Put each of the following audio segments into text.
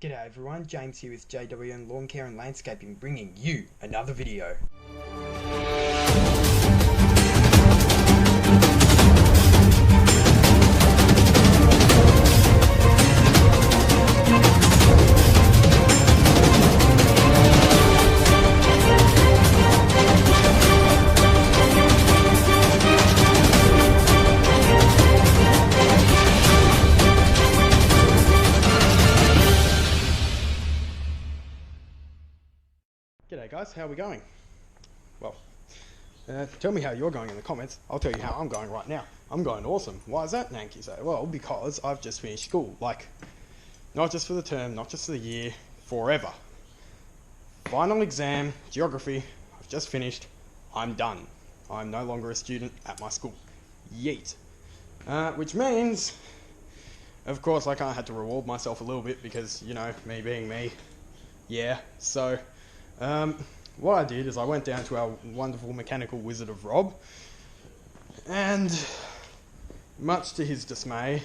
G'day everyone, James here with JWN Lawn Care and Landscaping, bringing you another video. G'day guys, how are we going? Well, tell me how you're going in the comments. I'll tell you how I'm going right now. I'm going awesome. Why is that, Nank, you say? Well, because I've just finished school. Like, not just for the term, not just for the year, forever. Final exam, geography, I've just finished. I'm done. I'm no longer a student at my school. Yeet. Which means, of course, I kind of had to reward myself a little bit because, you know, me being me. Yeah, so what I did is I went down to our wonderful mechanical wizard of Rob, and much to his dismay,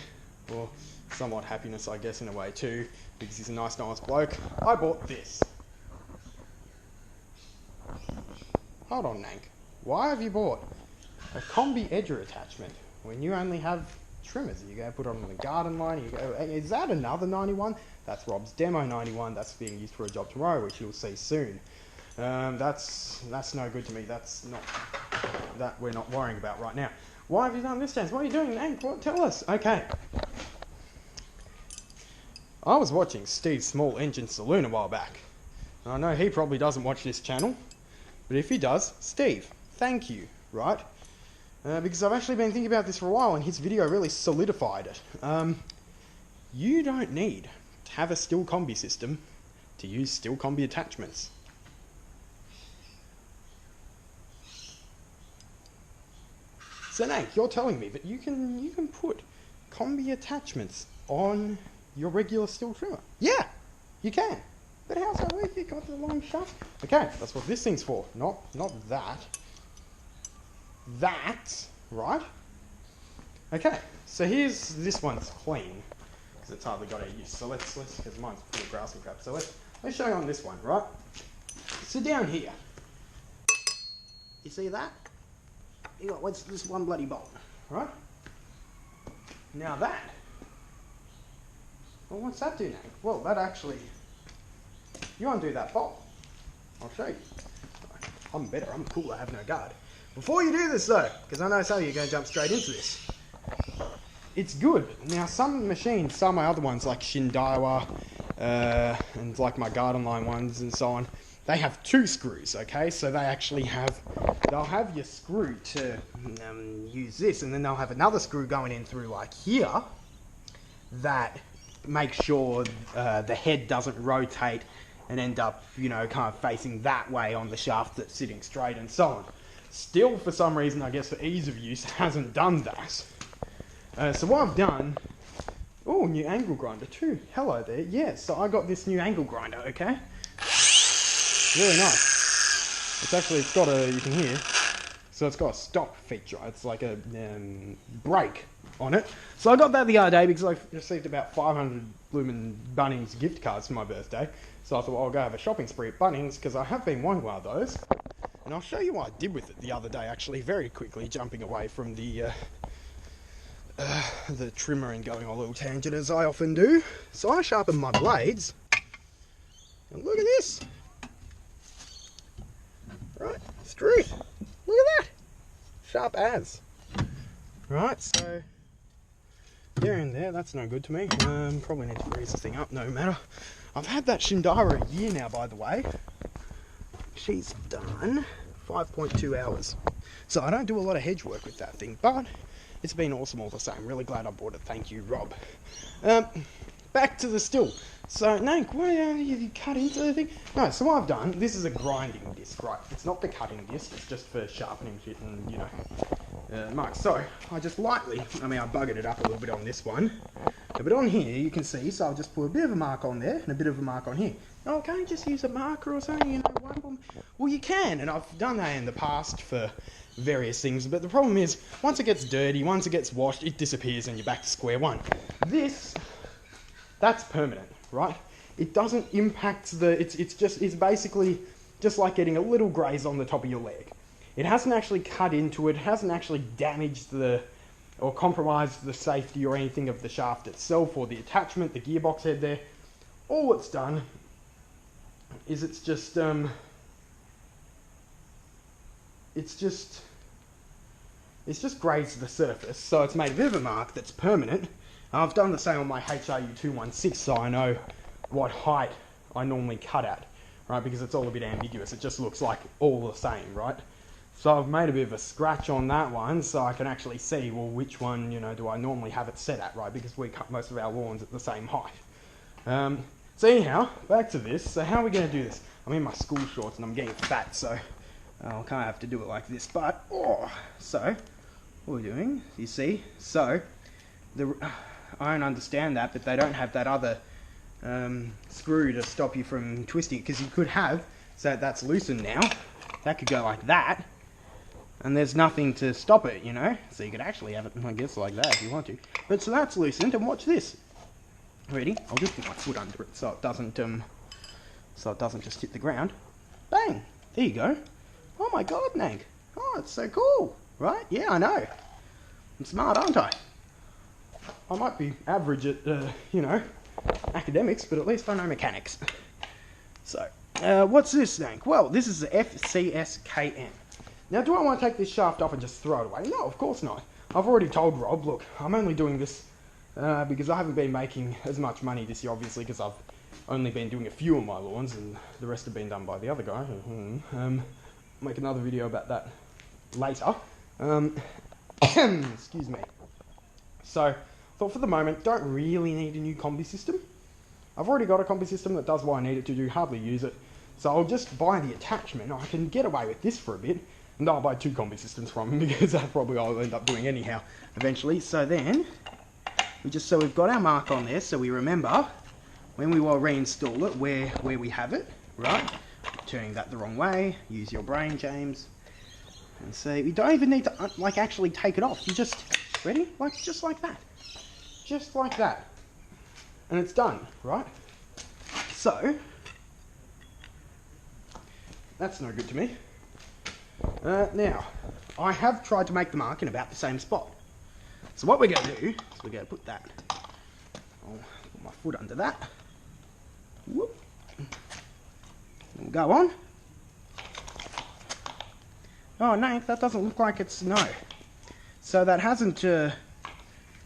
or somewhat happiness I guess in a way too, because he's a nice bloke, I bought this. Hold on, Nank, why have you bought a combi edger attachment when you only have trimmers? You go put it on the Gardenline, you go, hey, is that another 91? That's Rob's demo 91, that's being used for a job tomorrow, which you'll see soon. That's no good to me. That's not, that we're not worrying about right now. Why have you done this, James? What are you doing, Hank? What? Tell us. Okay. I was watching Steve's Small Engine Saloon a while back. I know he probably doesn't watch this channel, but if he does, Steve, thank you, right? Because I've actually been thinking about this for a while, and his video really solidified it. You don't need to have a Stihl Kombisystem to use Stihl Kombi attachments. So Nank, you're telling me that you can put Kombi attachments on your regular Stihl trimmer? Yeah, you can. But how's that work? You got the long shaft. Okay, that's what this thing's for. Not that. That, right? Okay, so here's this one's clean because it's hardly got any use. So let's because mine's full of grass and crap. So let's show you on this one, right? So down here, you see that? You got what's this one bloody bolt, right? Now that, well, what's that do now? Well, that actually, you undo that bolt. I'll show you. I'm better, I'm cool, I have no guard. Before you do this though, because I know some of you are going to jump straight into this, it's good. Now some machines, some of my other ones like Shindaiwa, and like my Gardenline ones and so on, they have two screws, okay? So they actually have, they'll have your screw to use this, and then they'll have another screw going in through like here that makes sure the head doesn't rotate and end up, you know, kind of facing that way on the shaft that's sitting straight and so on. Stihl, for some reason, I guess for ease of use, hasn't done that. So what I've done, oh, new angle grinder too. Hello there. Yeah, so I got this new angle grinder, okay? Really nice. It's actually, it's got a, you can hear, so it's got a stop feature. It's like a brake on it. So I got that the other day because I received about 500 Bloomin' Bunnings gift cards for my birthday. So I thought, well, I'll go have a shopping spree at Bunnings because I have been wanting one of those. And I'll show you what I did with it the other day, actually, very quickly, jumping away from the trimmer and going on a little tangent as I often do. So I sharpened my blades, and look at this. Right, straight. Look at that. Sharp as. Right, so there and there, that's no good to me. Probably need to freeze this thing up, no matter. I've had that Shindaiwa a year now, by the way. She's done 5.2 hours. So I don't do a lot of hedge work with that thing, but it's been awesome all the same. Really glad I bought it. Thank you, Rob. Back to the Stihl. So, Nank, what you cut into the thing? No, so what I've done, this is a grinding disc, right? It's not the cutting disc, it's just for sharpening shit and, you know, marks. So, I just lightly, I buggered it up a little bit on this one. But on here, you can see, so I'll just put a bit of a mark on there and a bit of a mark on here. Oh, can't you just use a marker or something, you know? Well, you can, and I've done that in the past for various things, but the problem is, once it gets dirty, once it gets washed, it disappears and you're back to square one. This, that's permanent, right? it doesn't impact the, it's basically just like getting a little graze on the top of your leg. It hasn't actually cut into it, hasn't actually damaged the, or compromised the safety or anything of the shaft itself or the attachment, the gearbox head there. All it's done is it's just grazed the surface, so it's made a bit of a mark that's permanent. I've done the same on my HRU216, so I know what height I normally cut at, right? Because it's all a bit ambiguous. It just looks like all the same, right? So I've made a bit of a scratch on that one, so I can actually see, well, which one, you know, do I normally have it set at, right? Because we cut most of our lawns at the same height. So anyhow, back to this. So how are we going to do this? I'm in my school shorts and I'm getting fat, so I'll kind of have to do it like this. But, so what we're doing, you see, so I don't understand that, but they don't have that other screw to stop you from twisting it, because you could have, so that's loosened now, that could go like that, and there's nothing to stop it, you know, so you could actually have it, I guess, like that if you want to. But so that's loosened, and watch this. Ready? I'll just put my foot under it so it doesn't just hit the ground. Bang! There you go. Oh my god, Nank. Oh, it's so cool, right? Yeah, I know. I'm smart, aren't I? I might be average at, you know, academics, but at least I know mechanics. So, what's this, Nank? Well, this is the FCSKM. Now, do I want to take this shaft off and just throw it away? No, of course not. I've already told Rob, look, I'm only doing this because I haven't been making as much money this year, obviously, because I've only been doing a few of my lawns, and the rest have been done by the other guy. Make another video about that later. Excuse me. So, thought for the moment, don't really need a new Kombisystem. I've already got a Kombisystem that does what I need it to do, hardly use it. So I'll just buy the attachment. I can get away with this for a bit, and I'll buy 2 Kombisystems from him, because that's probably what I'll end up doing anyhow, eventually. So then, we've got our mark on there, so we remember when we will reinstall it where we have it, right? Turning that the wrong way, use your brain, James. And see, we don't even need to like actually take it off. You just, ready? Like, just like that. Just like that. And it's done, right? So, that's no good to me. Now, I have tried to make the mark in about the same spot. So what we're going to do is we're going to put that, I'll put my foot under that. Whoop. We'll go on. Oh no, that doesn't look like it's, no. So that hasn't,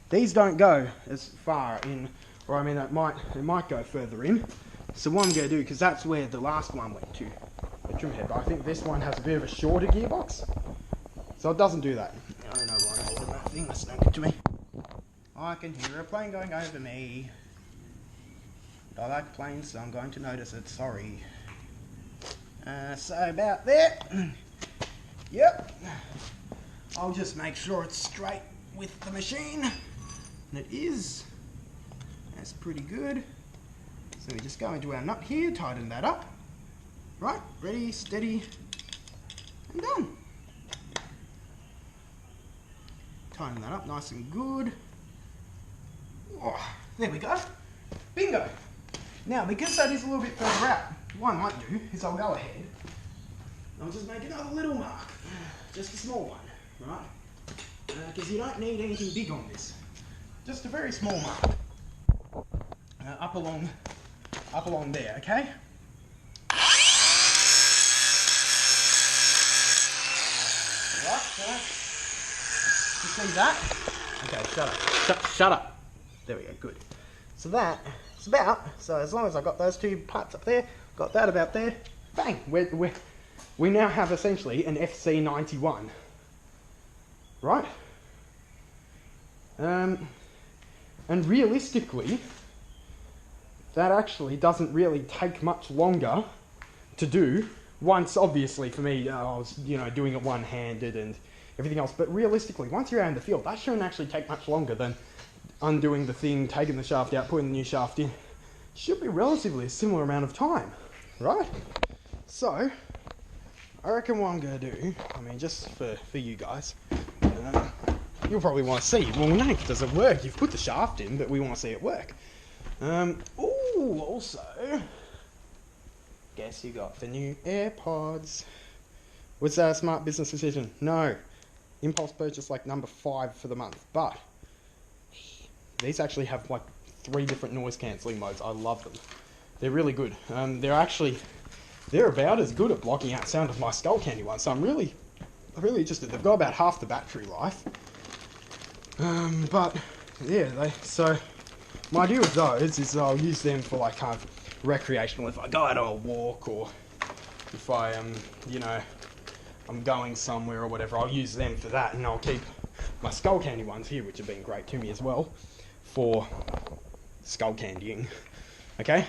these don't go as far in, or I mean it might go further in. So what I'm going to do, because that's where the last one went to, the trim head, but I think this one has a bit of a shorter gearbox. So it doesn't do that. I don't know why I'm holding that thing, that's no good to me. I can hear a plane going over me. I like planes, so I'm going to notice it, sorry. So about there. Yep. I'll just make sure it's straight with the machine. And it is. That's pretty good. So we just go into our nut here, tighten that up. Right, ready, steady, and done. Tighten that up nice and good. Oh, there we go. Bingo. Now, because that is a little bit further out, what I might do is I'll go ahead. I'll just make another little mark. Just a small one, right? Because you don't need anything big on this. Just a very small mark. Up along there, okay? Right, so you see that? Okay, shut up. Shut up. There we go, good. So that is about, so as long as I've got those 2 parts up there, got that about there, bang, we now have essentially an FC91, right? And realistically, that actually doesn't really take much longer to do. Once, obviously, for me, I was, you know, doing it one-handed and everything else, but realistically, once you're out in the field, that shouldn't actually take much longer than undoing the thing, taking the shaft out, putting the new shaft in. Should be relatively a similar amount of time, right? So, I reckon what I'm going to do, I mean, just for you guys, you'll probably want to see, well, Nate, does it work? You've put the shaft in, but we want to see it work. Ooh, also, Guess you got the new AirPods. Was that a smart business decision? No. Impulse purchase like number 5 for the month. But these actually have like 3 different noise cancelling modes. I love them. They're really good. They're about as good at blocking out sound of my Skull Candy one. So I'm really interested. They've got about half the battery life. But yeah, so my idea with those is I'll use them for like kind of recreational. If I go out on a walk, or if I I'm going somewhere or whatever, I'll use them for that, and I'll keep my Skull Candy ones here, which have been great to me as well, for skull candying. Okay,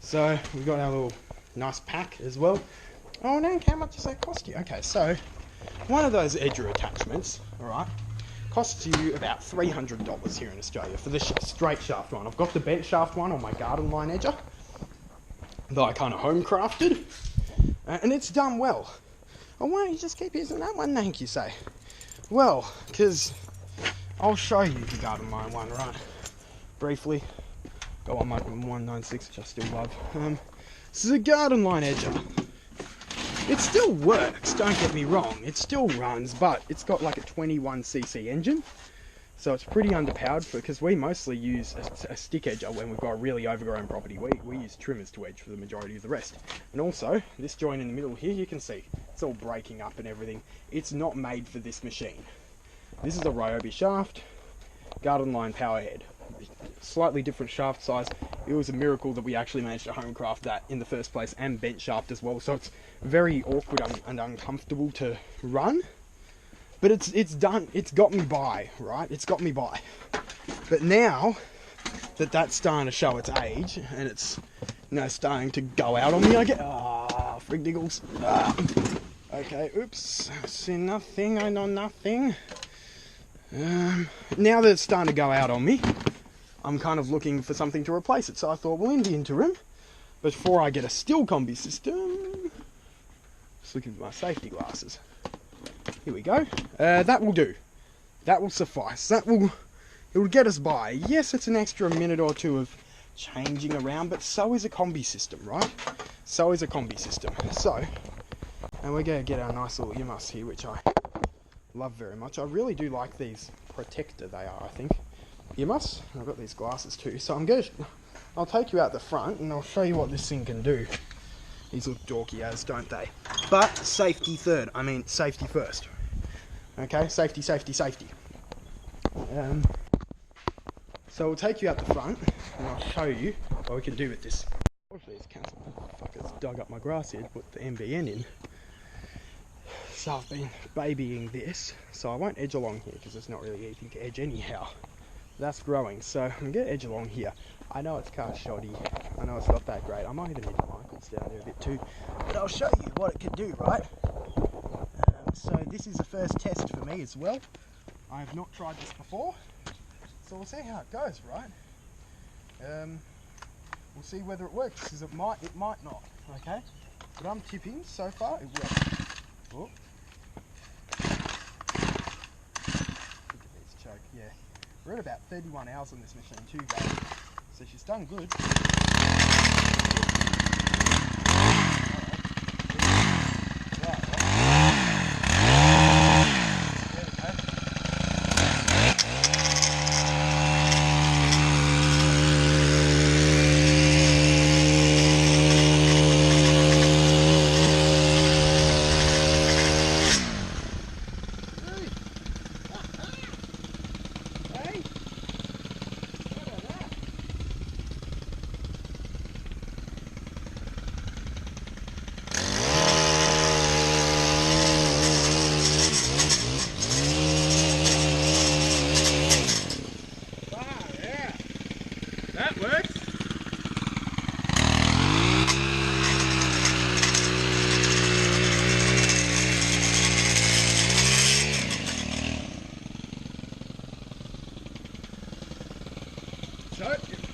so we've got our little nice pack as well. Oh no, how much does that cost you? Okay, so one of those edger attachments, alright, costs you about $300 here in Australia for the straight shaft one. I've got the bent shaft one on my Gardenline edger that I kind of home crafted, and it's done well. Oh, why don't you just keep using that one, thank you, say? Well, because I'll show you the Gardenline one, right? Briefly. Got one 196, which I still love. This is a Gardenline edger. It still works, don't get me wrong. It still runs, but it's got like a 21cc engine. So it's pretty underpowered, because we mostly use a stick edger when we've got a really overgrown property. We use trimmers to edge for the majority of the rest. And also, this joint in the middle here, you can see, it's all breaking up and everything. It's not made for this machine. This is a Ryobi shaft, Gardenline power head. Slightly different shaft size. It was a miracle that we actually managed to home craft that in the first place, and bent shaft as well. So it's very awkward and uncomfortable to run. But it's done, it's got me by, right? It's got me by. But now that that's starting to show its age, and it's, starting to go out on me, I get, frig diggles. Okay, oops, I see nothing, I know nothing. Now that it's starting to go out on me, I'm kind of looking for something to replace it. So I thought, well, in the interim, before I get a Stihl Kombisystem, just looking for my safety glasses. Here we go. That will do. That will suffice. It will get us by. Yes, it's an extra minute or two of changing around, but so is a Kombisystem, right? So is a Kombisystem. So, and we're going to get our nice little earmuffs here, which I love very much. I really do like these protector, they are, I think. Earmuffs. I've got these glasses too. So I'll take you out the front and I'll show you what this thing can do. These look dorky as, don't they? But safety third. I mean, safety first. Okay, safety, safety, safety. So we'll take you out the front and I'll show you what we can do with this. Unfortunately, this council fuckers dug up my grass here to put the MBN in. So I've been babying this. So I won't edge along here because there's not really anything to edge anyhow. That's growing, so I'm going to edge along here. I know it's kind of shoddy. I know it's not that great. I might even need Michaels down there a bit too. But I'll show you what it can do, right? So this is the first test for me as well. I have not tried this before. So we'll see how it goes, right? We'll see whether it works, because it might not, okay? But I'm tipping, so far it works. Oh. Look at this choke, yeah. We're at about 31 hours on this machine too, guys. So she's done good.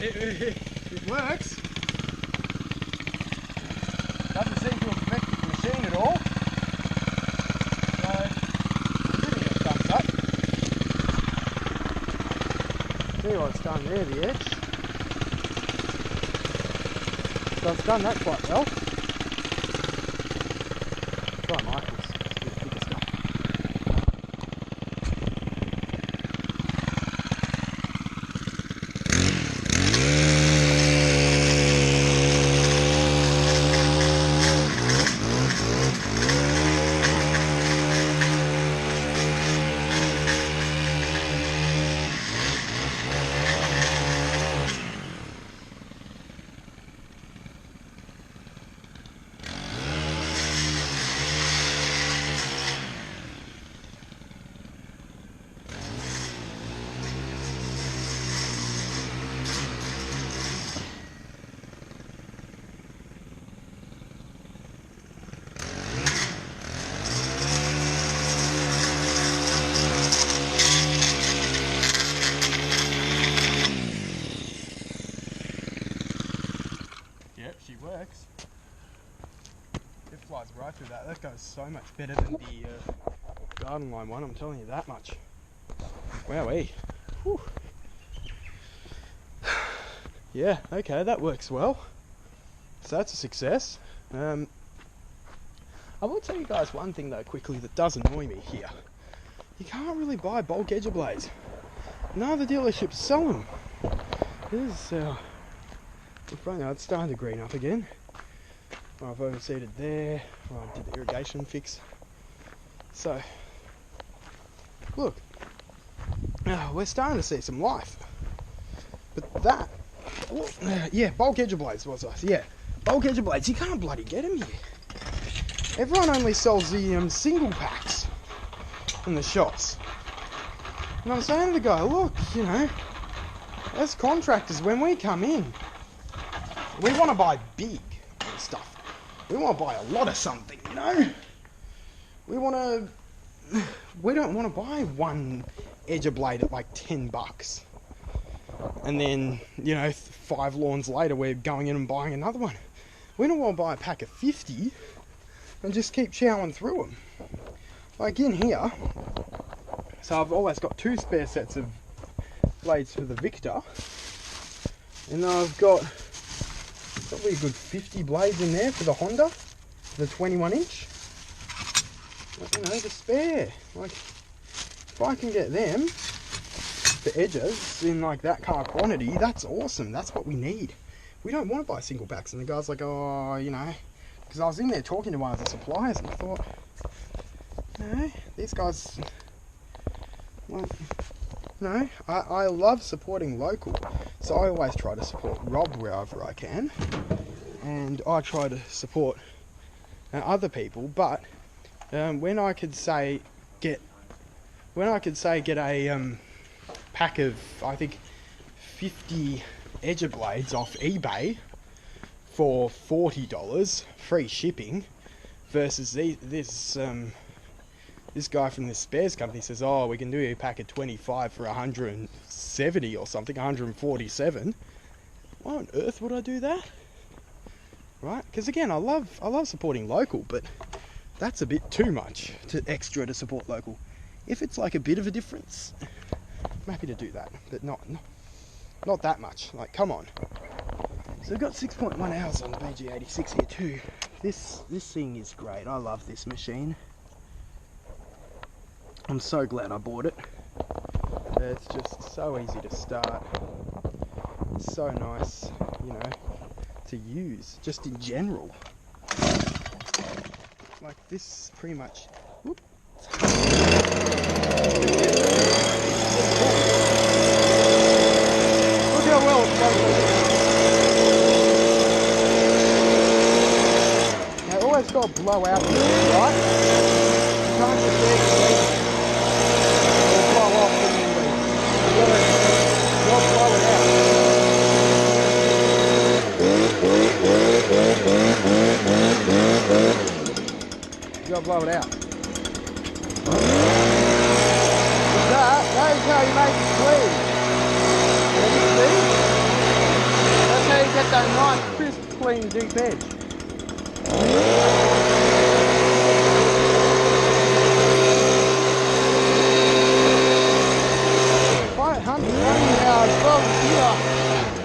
It works. Doesn't seem to have affected the machine at all. So, I'm giving it a thumbs up. See what it's done there, the edge. So it's done that quite well. try Michael's. It's a bit thicker stuff. She works. It flies right through that. That goes so much better than the Gardenline one, I'm telling you that much. Wowee. Whew. Yeah, okay, that works well. So that's a success. I will tell you guys one thing though quickly that does annoy me here. You can't really buy bulk edger blades. None of the dealerships sell them. This is the front yard's starting to green up again. I've overseeded there. I did the irrigation fix. So, look, we're starting to see some life. But that, yeah, bulk edger blades was us. Yeah, bulk edger blades. You can't bloody get them here. Everyone only sells the single packs in the shops. And I'm saying to the guy, look, you know, as contractors, when we come in, we want to buy big stuff. We want to buy a lot of something, you know. We don't want to buy one edger blade at like 10 bucks. And then, you know, 5 lawns later, we're going in and buying another one. We don't want to buy a pack of 50 and just keep chowing through them. Like in here, so I've always got 2 spare sets of blades for the Victa. And I've got probably a good 50 blades in there for the Honda, the 21 inch. You know, to spare. Like, if I can get them for edges in like that kind of quantity, that's awesome. That's what we need. We don't want to buy single packs. And the guy's like, oh, you know, because I was in there talking to one of the suppliers and I thought, no, these guys, well, no, I love supporting local, so I always try to support Rob wherever I can, and I try to support other people. But when I could say get a pack of, I think, 50 edger blades off eBay for $40 free shipping, versus this guy from this spares company says, oh, we can do a pack of 25 for 170 or something, 147. Why on earth would I do that? Right? Because again, I love supporting local, but that's a bit too much extra to support local. If it's like a bit of a difference, I'm happy to do that, but not that much. Like, come on. So we've got 6.1 hours on the BG86 here too. This thing is great. I love this machine. I'm so glad I bought it. It's just so easy to start. It's so nice, you know, to use, just in general. Like this pretty much, whoop. Look how well it's done. Now it always got to blow out, right? You can't just leave. Blow off the membrane. You gotta blow it out. You gotta blow it out. With that's how you make it clean. See? That's how you get that nice, crisp, clean, deep edge.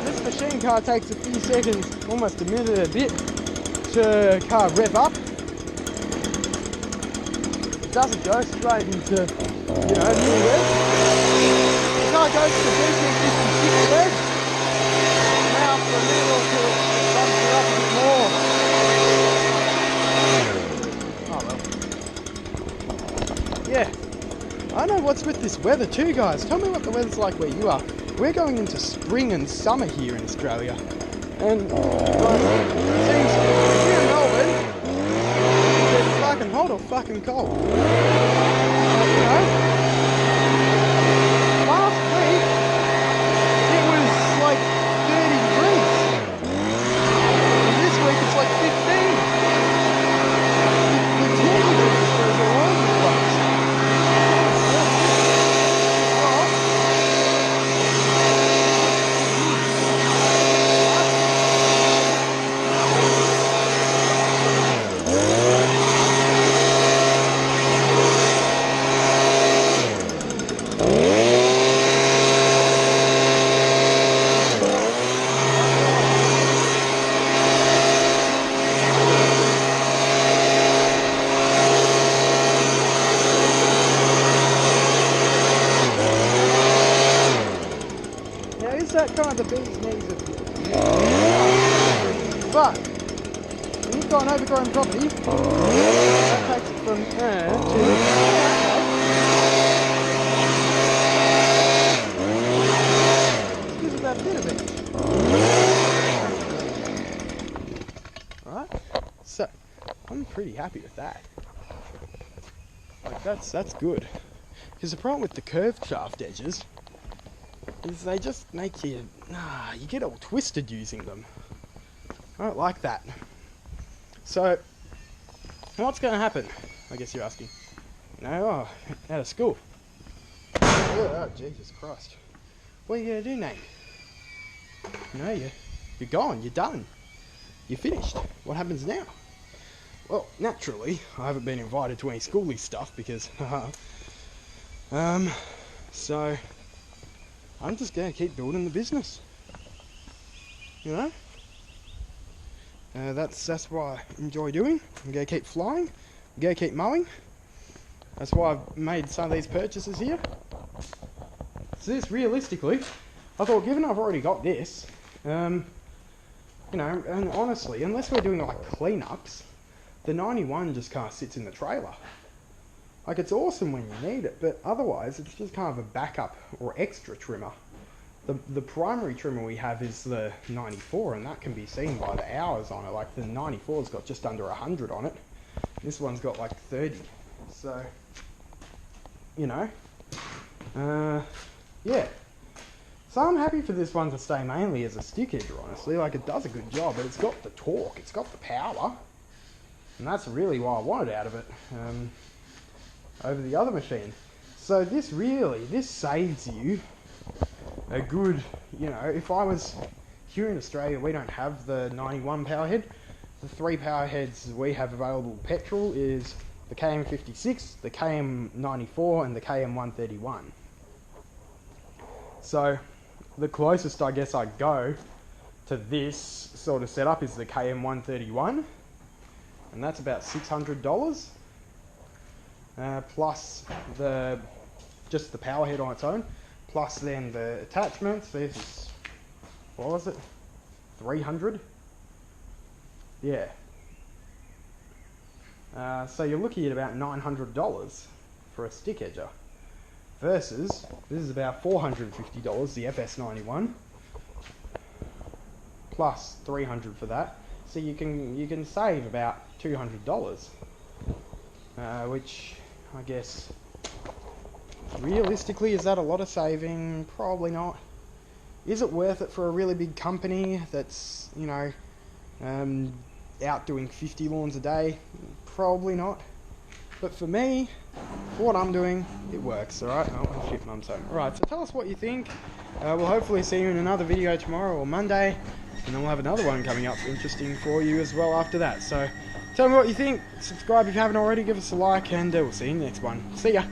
This machine car takes a few seconds, almost a minute, a bit, to car rev up. doesn't go straight into, you know, new wedge. The car goes to the BG56 wedge. Now for a minute or two, it bumps it up a bit more. Oh well. Yeah. I don't know what's with this weather too, guys. Tell me what the weather's like where you are. We're going into spring and summer here in Australia. And it seems here in Melbourne, it's fucking hot or fucking cold. You know? Last week, it was like 30 degrees. And this week it's like 15. The temperatures are all over the place. Kind of the bee's knees of you. But when you've got an overgrown property, that takes it from there to gives it that bit of it. Alright? So I'm pretty happy with that. Like that's good. Because the problem with the curved shaft edges is they just make you, you get all twisted using them. I don't like that. So, what's going to happen? I guess you're asking. No, out of school. Oh, Jesus Christ. What are you going to do, Nate? No, you're gone, you're done. You're finished. What happens now? Well, naturally, I haven't been invited to any schooly stuff because, so I'm just going to keep building the business. You know? That's what I enjoy doing. I'm going to keep flying. I'm going to keep mowing. That's why I've made some of these purchases here. So this, realistically, I thought given I've already got this, you know, and honestly, unless we're doing like cleanups, the 91 just kind of sits in the trailer. Like, it's awesome when you need it, but otherwise it's just kind of a backup or extra trimmer. The primary trimmer we have is the 94, and that can be seen by the hours on it. Like, the 94's got just under 100 on it. This one's got like 30. So, you know, yeah. So I'm happy for this one to stay mainly as a stick edger, honestly. Like, it does a good job, but it's got the torque, it's got the power. And that's really what I wanted out of it, over the other machine. So this saves you a good, you know, if I was here in Australia, we don't have the 91 power head. The 3 power heads we have available petrol is the KM56, the KM94 and the KM131. So the closest I guess I go to this sort of setup is the KM131, and that's about $600, plus just the power head on its own, plus then the attachments. This is, what was it, 300? Yeah. So you're looking at about $900 for a stick edger, versus this is about $450, the FS91, plus $300 for that. So you can save about $200, which I guess realistically, is that a lot of saving? Probably not. Is it worth it for a really big company that's, you know, out doing 50 lawns a day? Probably not. But for me, for what I'm doing, it works, alright? Oh shit, Mum's home. Alright, so tell us what you think. We'll hopefully see you in another video tomorrow or Monday, and then we'll have another one coming up interesting for you as well after that. So tell me what you think. Subscribe if you haven't already, give us a like, and we'll see you in the next one. See ya!